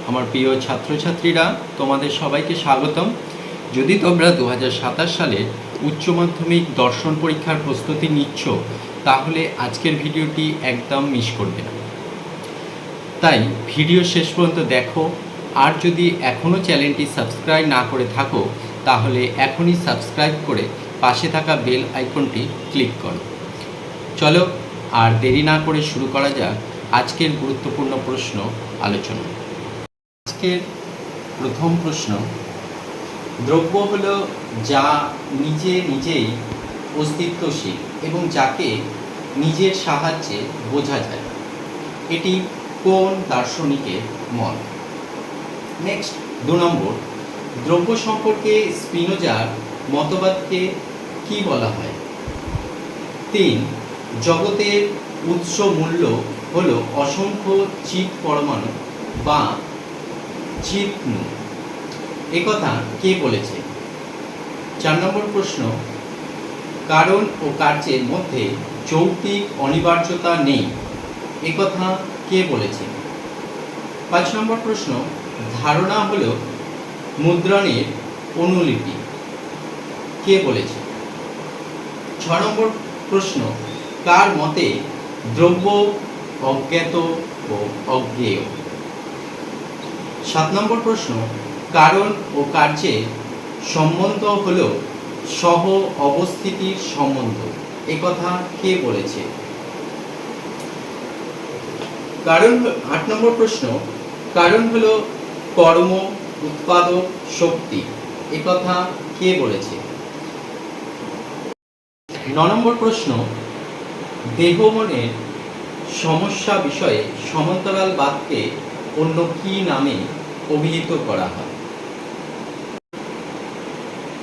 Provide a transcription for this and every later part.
আমার প্রিয় ছাত্রছাত্রীরা, তোমাদের সবাইকে স্বাগতম। যদি তোমরা 2027 সালে উচ্চ মাধ্যমিক দর্শন পরীক্ষার প্রস্তুতি নিচ্ছ, তাহলে আজকের ভিডিওটি একদম মিস করবে না। তাই ভিডিও শেষ পর্যন্ত দেখো। আর যদি এখনও চ্যানেলটি সাবস্ক্রাইব না করে থাকো, তাহলে এখনই সাবস্ক্রাইব করে পাশে থাকা বেল আইকনটি ক্লিক করো। চলো আর দেরি না করে শুরু করা যাক আজকের গুরুত্বপূর্ণ প্রশ্ন আলোচনা। আজকের প্রথম প্রশ্ন, দ্রব্য হলো যা নিজে নিজেই অস্তিত্বশীল এবং যাকে নিজের সাহায্যে বোঝা যায়। এটি কোন দার্শনিকের মত? নেক্সট 2 নম্বর, দ্রব্য সম্পর্কে স্পিনোজার মতবাদকে কি বলা হয়? 3, জগতের উৎস মূল্য হলো অসংখ্য চিৎ পরমাণু বা চিৎনু, একথা কে বলেছে? 4 নম্বর প্রশ্ন, কারণ ও কার্যের মধ্যে যৌক্তিক অনিবার্যতা নেই, একথা কে বলেছে? 5 নম্বর প্রশ্ন, ধারণা হলো মুদ্রণের অনুলিপি, কে বলেছে? 6 নম্বর প্রশ্ন, কার মতে দ্রব্য অজ্ঞাত ও অজ্ঞেয়? 7 নম্বর প্রশ্ন, কারণ ও কার্যের সম্বন্ধ হল সহ অবস্থিতির সম্বন্ধ, একথা কে বলেছে? 8 নম্বর প্রশ্ন, কারণ হলো কর্ম উৎপাদক শক্তি, একথা কে বলেছে? 9 নম্বর প্রশ্ন, দেহ মনের সমস্যা বিষয়ে সমান্তরালবাদকে অন্য কি নামে অভিহিত করা হয়?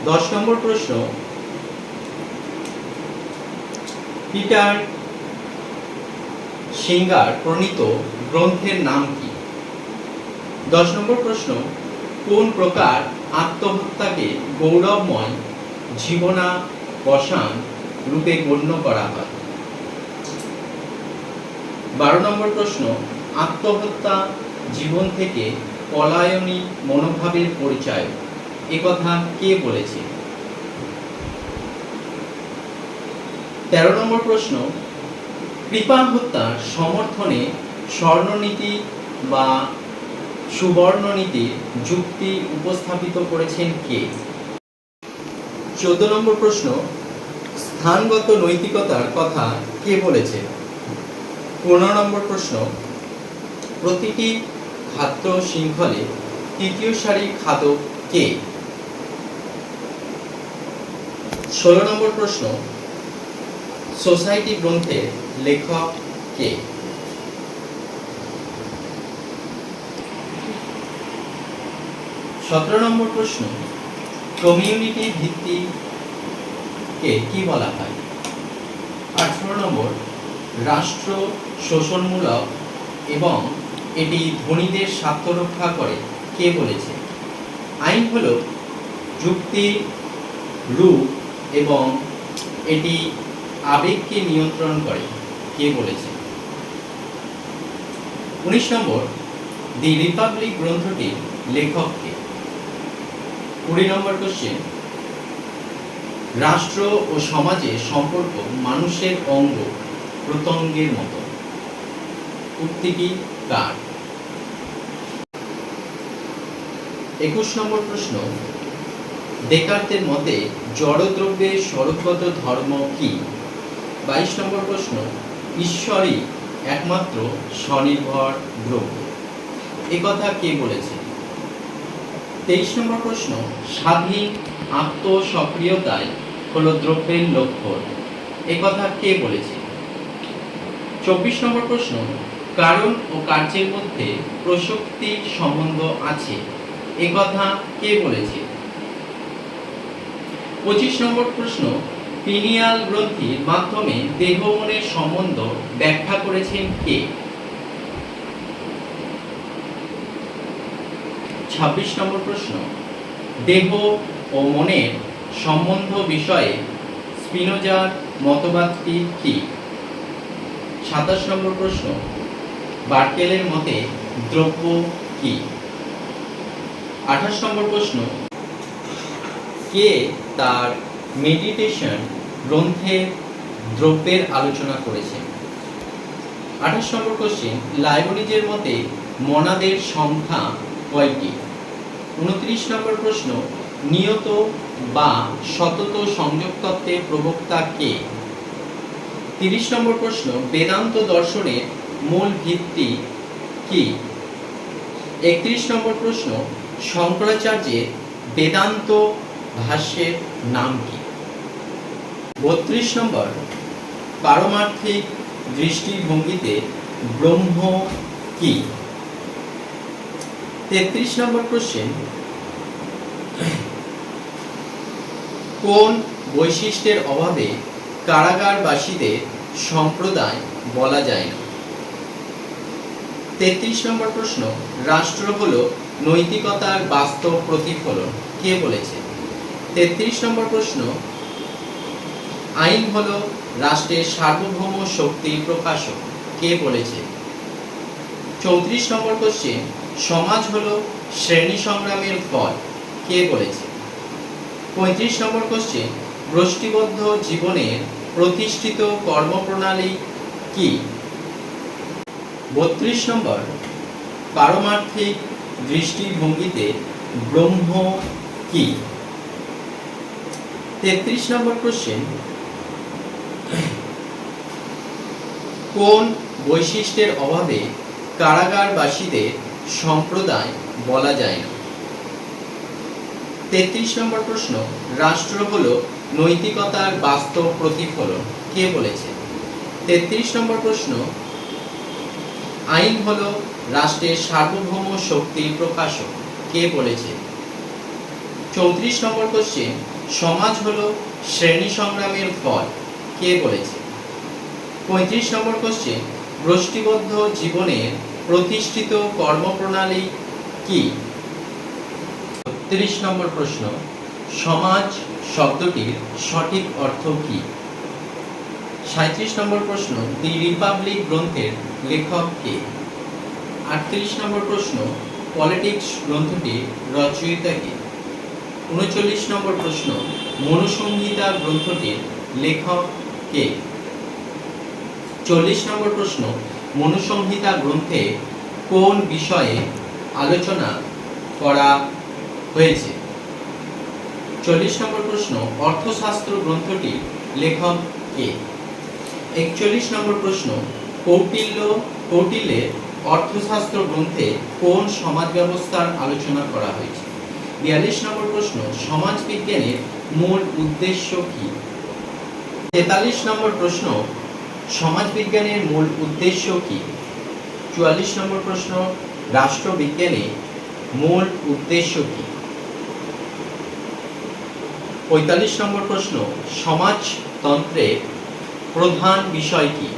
10 নম্বর প্রশ্ন, পিটার সিঙ্গার প্রণীত গ্রন্থের নাম কি? 10 নম্বর প্রশ্ন, কোন প্রকার আত্মহত্যাকে গৌরবময় জীবনাবসান রূপে গণ্য করা হয়? 12 নম্বর প্রশ্ন, আত্মহত্যা জীবন থেকে পলায়নী মনোভাবের পরিচয়, একথা কে বলেছে? 13 নম্বর প্রশ্ন, কৃপা হত্যার সমর্থনে স্বর্ণনীতি বা সুবর্ণনীতির যুক্তি উপস্থাপিত করেছেন কে? 14 নম্বর প্রশ্ন, স্থানগত নৈতিকতার কথা কে বলেছে? 15 নম্বর প্রশ্ন, প্রতিটি খাদ্য শৃঙ্খলে তৃতীয় সারির খাদক কে? 16 নম্বর প্রশ্ন, সোসাইটি গ্রন্থের লেখক কে? 17 নম্বর প্রশ্ন, কমিউনিটি ভিত্তিকে কি বলা হয়? 18 নম্বর, রাষ্ট্র শোষণমূলক এবং এটি ধনীদের স্বার্থ রক্ষা করে, কে বলেছে? আইন হলো যুক্তির রূপ এবং এটি আবেগকে নিয়ন্ত্রণ করে, কে বলেছে? 19 নম্বর, দি রিপাবলিক গ্রন্থটির লেখক কে? 20 নম্বর কোশ্চেন, রাষ্ট্র ও সমাজের সম্পর্ক মানুষের অঙ্গ প্রত্যঙ্গের মতো, উক্তিটি কার? 21 নম্বর প্রশ্ন, ডেকার্তের মতে জড়দ্রব্যের স্বরূপগত ধর্ম কি? 22 নম্বর প্রশ্ন, ঈশ্বরই একমাত্র স্বনির্ভর দ্রব্য, একথা কে বলেছে? 23 নম্বর প্রশ্ন, স্বাধীন আত্মসক্রিয়তাই হলো দ্রব্যের লক্ষণ, একথা কে বলেছে? 24 নম্বর প্রশ্ন, কারণ ও কার্যের মধ্যে প্রসক্তির সম্বন্ধ আছে, একথা কে বলেছে? 25 নম্বর প্রশ্ন, পিনিয়াল গ্রন্থির মাধ্যমে দেহ মনের সম্বন্ধ ব্যাখ্যা করেছেন কে? 26 নম্বর প্রশ্ন, দেহ ও মনের সম্বন্ধ বিষয়ে স্পিনোজার মতবাদটি কি? 27 নম্বর প্রশ্ন, বার্কেলের মতে দ্রব্য কি? 28 নম্বর প্রশ্ন, কে তার মেডিটেশন গ্রন্থে দ্রব্যের আলোচনা করেছেন? 28 নম্বর কোশ্চেন, লাইবনিজের মতে মনাদের সংখ্যা কয়টি? 29 নম্বর প্রশ্ন, নিয়ত বা সতত সংযোগ তত্ত্বের প্রবক্তা কে? 30 নম্বর প্রশ্ন, বেদান্ত দর্শনের মূল ভিত্তি কি? 31 নম্বর প্রশ্ন, শঙ্করাচার্যের বেদান্ত ভাষ্যের নাম কি? 32 নম্বর, পারমার্থিক দৃষ্টিভঙ্গিতে ব্রহ্ম কি? 33 নম্বর কোশ্চেন, কোন বৈশিষ্ট্যের অভাবে কারাগারবাসীদের সম্প্রদায় বলা যায় না? 33 নম্বর প্রশ্ন, রাষ্ট্র হলো নৈতিকতার বাস্তব প্রতিফলন, কে বলেছে? 33 নম্বর প্রশ্ন, আইন হলো রাষ্ট্রের সার্বভৌম শক্তির প্রকাশক, কে বলেছে? 34 নম্বর কোশ্চেন, সমাজ হলো শ্রেণী সংগ্রামের ফল, কে বলেছে? 35 নম্বর কোশ্চেন, গোষ্ঠীবদ্ধ জীবনের প্রতিষ্ঠিত কর্মপ্রণালী কি? 32 নম্বর, পারমার্থিক দৃষ্টিভঙ্গিতে ব্রহ্ম কি? 33 নম্বর কোশ্চেন, কোন বৈশিষ্ট্যের অভাবে কারাগারবাসীদের সম্প্রদায় বলা যায় না? 33 নম্বর প্রশ্ন, রাষ্ট্র হলো নৈতিকতার বাস্তব প্রতিফলন, কে বলেছে? 33 নম্বর প্রশ্ন, আইন হলো রাষ্ট্রের সার্বভৌম শক্তির প্রকাশক, কে বলেছে? 34 নম্বর কোশ্চেন, সমাজ হলো শ্রেণী সংগ্রামের ফল, কে বলেছে? 35 নম্বর কোশ্চেন, গোষ্ঠীবদ্ধ জীবনের প্রতিষ্ঠিত কর্মপ্রণালী কি? 36 নম্বর প্রশ্ন, সমাজ শব্দটির সঠিক অর্থ কি? 37 নম্বর প্রশ্ন, দি রিপাবলিক গ্রন্থের লেখক কে? 38 নম্বর প্রশ্ন, পলিটিক্স গ্রন্থটির রচয়িতা কে? 39 নম্বর প্রশ্ন, মনুসংহিতা গ্রন্থটির লেখক কে? 40 নম্বর প্রশ্ন, মনুসংহিতা গ্রন্থে কোন বিষয়ে আলোচনা করা হয়েছে? 40 নম্বর প্রশ্ন, অর্থশাস্ত্র গ্রন্থটির লেখক কে? 41 নম্বর প্রশ্ন, কৌটিল্যের অর্থশাস্ত্র গ্রন্থে কোন সমাজ ব্যবস্থার আলোচনা করা হয়েছে? 42 নম্বর প্রশ্ন, সমাজ বিজ্ঞানের মূল উদ্দেশ্য কি? 43 নম্বর প্রশ্ন, সমাজ বিজ্ঞানের মূল উদ্দেশ্য কি? 44 নম্বর প্রশ্ন, রাষ্ট্রবিজ্ঞানের মূল উদ্দেশ্য কি? 45 নম্বর প্রশ্ন, সমাজতন্ত্রের প্রধান বিষয় কি?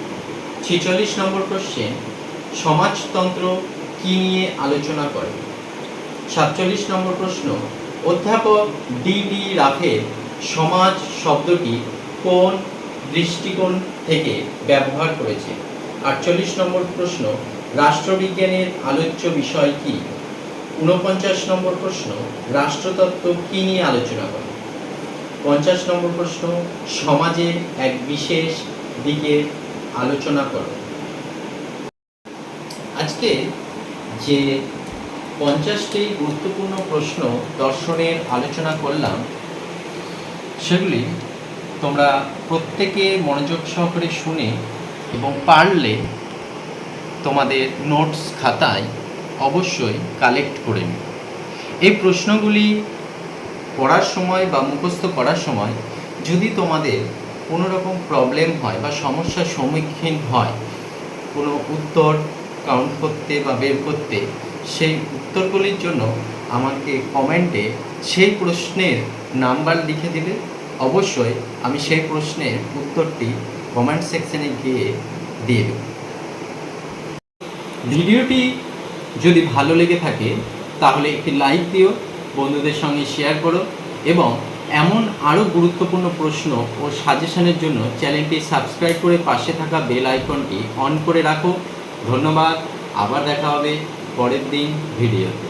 46 নম্বর কোশ্চেন, সমাজতন্ত্র কি নিয়ে আলোচনা করে? 47 নম্বর প্রশ্ন, অধ্যাপক ডি রাফেল সমাজ শব্দটি কোন দৃষ্টিকোণ থেকে ব্যবহার করেছে? 48 নম্বর প্রশ্ন, রাষ্ট্রবিজ্ঞানের আলোচ্য বিষয় কি? 49 নম্বর প্রশ্ন, রাষ্ট্রতত্ত্ব কি নিয়ে আলোচনা করে? 50 নম্বর প্রশ্ন, সমাজের এক বিশেষ দিকে আলোচনা করো। আজকে যে 50টি গুরুত্বপূর্ণ প্রশ্ন দর্শনের আলোচনা করলাম, সেগুলি তোমরা প্রত্যেকে মনোযোগ সহকারে শুনে এবং পারলে তোমাদের নোটস খাতায় অবশ্যই কালেক্ট করে নিও। এই প্রশ্নগুলি পড়ার সময় বা মুখস্থ করার সময় যদি তোমাদের কোনো রকম প্রবলেম হয় বা সমস্যার সম্মুখীন হয় কোনো উত্তর কাউন্ট করতে বা বের করতে, সেই উত্তরগুলির জন্য আমাকে কমেন্টে সেই প্রশ্নের নাম্বার লিখে দিলে অবশ্যই আমি সেই প্রশ্নের উত্তরটি কমেন্ট সেকশনে গিয়ে দিয়ে দেব। ভিডিওটি যদি ভালো লেগে থাকে তাহলে একটি লাইক দিও, বন্ধুদের সঙ্গে শেয়ার করো এবং এমন আরও গুরুত্বপূর্ণ প্রশ্ন ও সাজেশনের জন্য চ্যানেলটি সাবস্ক্রাইব করে পাশে থাকা বেল আইকনটি অন করে রাখো। ধন্যবাদ, আবার দেখা হবে পরের দিন ভিডিওতে।